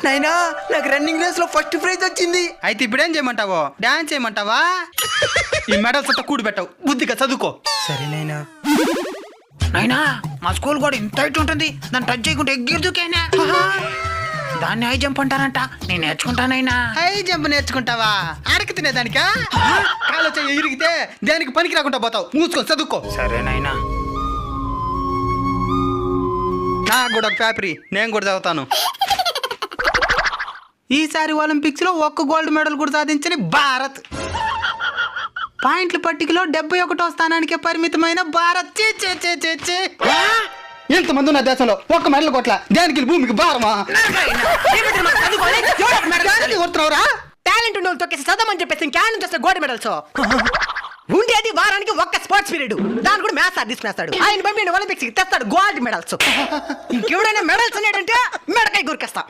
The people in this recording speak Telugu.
నైనా నాకు రన్నింగ్ రేస్ లో ఫస్ట్ ప్రైజ్ వచ్చింది. అయితే ఇప్పుడేం చేయమంటావో? డాన్స్ చేయమంటావా? ఈ మెడల్స్ అంతా కూడి పెట్టావు, బుద్ధిగా చదువుకో. సరే నైనా. నైనా మా స్కూల్ కూడా ఇంత హైట్ ఉంటుంది, దాన్ని టచ్ చేయకుంటే ఎగిరిదుకైనా. దాన్ని హై జంప్ అంటారంట, నేను నేర్చుకుంటానైనా. High jump నేర్చుకుంటావా? అడక తినేదానికా? కాలు చెయ్యి ఇరిగితే దేనికి పనికి రాకుండా పోతావు. మూసుకొని చదువుకో. సరేనైనా. నాకు కూడా ఒక పేపరీ, నేను కూడా చదువుతాను. ఈసారి ఒలింపిక్స్ లో ఒక్క గోల్డ్ మెడల్ కూడా సాధించని భారత్. పాయింట్ల పట్టికలో 71వ స్థానానికి పరిమితమైన భారత్. ఎంతమంది ఉన్న దేశంలో ఒక్క మెడల్ కొట్ల, దేనికి భూమికి భారమా? టాలెంట్ ఉన్న తొక్కేసి చదవమని చెప్పేసి ఇంకేం నుంచి వస్తే గోల్డ్ మెడల్స్ ఉండేది వారానికి ఒక్క స్పోర్ట్స్ పీరియడ్, దాని కూడా మ్యాథ్స్ సార్ తీసుకునేస్తాడు. ఆయన పంపి ఒలింపిక్స్ కి తెస్తాడు గోల్డ్ మెడల్స్. ఇంకెవడైనా మెడల్స్ ఉన్నాడంటే మెడకాయ గురికేస్తా.